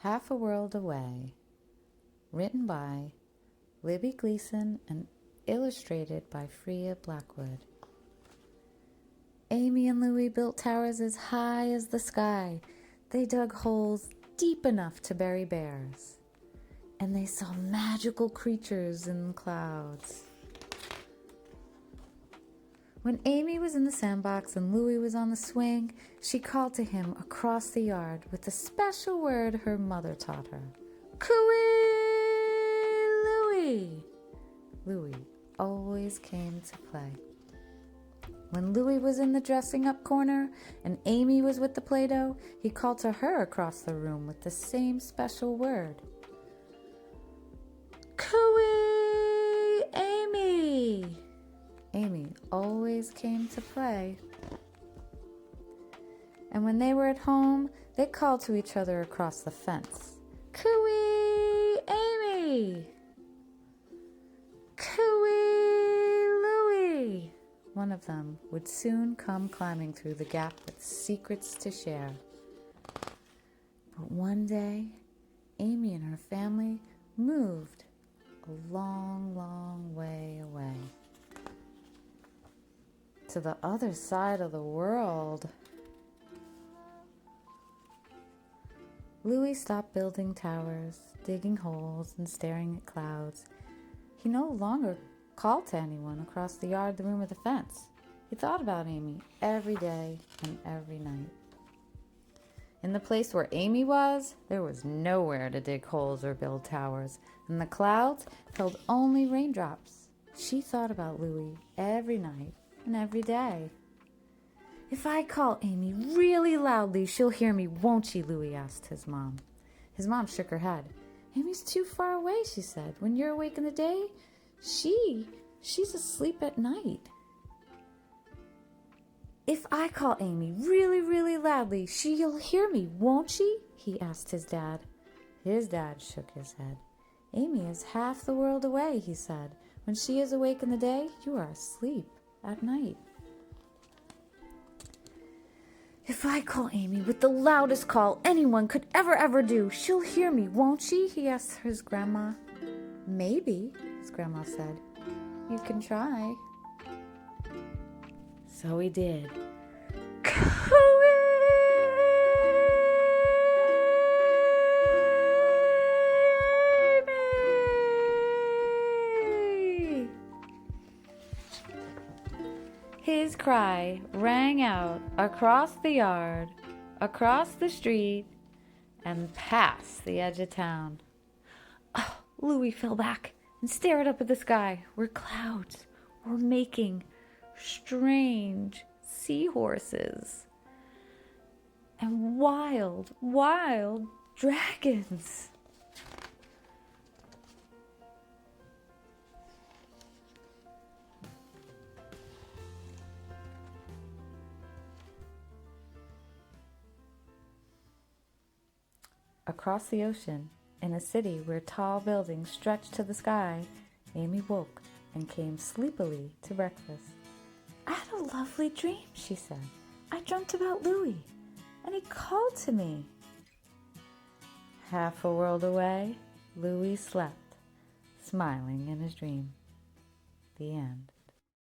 Half a World Away, written by Libby Gleason and illustrated by Freya Blackwood. Aime and Louie built towers as high as the sky. They dug holes deep enough to bury bears. And they saw magical creatures in the clouds. When Aime was in the sandbox and Louie was on the swing, she called to him across the yard with the special word her mother taught her. Cooey, Louie! Louie always came to play. When Louie was in the dressing-up corner and Aime was with the Play-Doh, he called to her across the room with the same special word. Cooey, Aime! Aime always came to play. And when they were at home, they called to each other across the fence. Cooey, Aime! Cooey, Louie! One of them would soon come climbing through the gap with secrets to share. But one day, Aime and her family moved a long, long way away. To the other side of the world. Louie stopped building towers, digging holes, and staring at clouds. He no longer called to anyone across the yard, the room, or the fence. He thought about Aime every day and every night. In the place where Aime was, there was nowhere to dig holes or build towers, and the clouds held only raindrops. She thought about Louie every night and every day. If I call Aime really loudly, she'll hear me, won't she? Louie asked his mom. His mom shook her head. Aime's too far away, she said. When you're awake in the day, she's asleep at night. If I call Aime really, really loudly, she'll hear me, won't she? He asked his dad. His dad shook his head. Aime is half the world away, he said. When she is awake in the day, you are asleep at night. If I call Aime with the loudest call anyone could ever do, she'll hear me, won't she? He asked his grandma. Maybe, his grandma said. You can try. So he did. His cry rang out across the yard, across the street, and past the edge of town. Oh, Louie fell back and stared up at the sky where clouds were making strange seahorses and wild, wild dragons. Across the ocean, in a city where tall buildings stretched to the sky, Aime woke and came sleepily to breakfast. I had a lovely dream, she said. I dreamt about Louie, and he called to me. Half a world away, Louie slept, smiling in his dream. The end.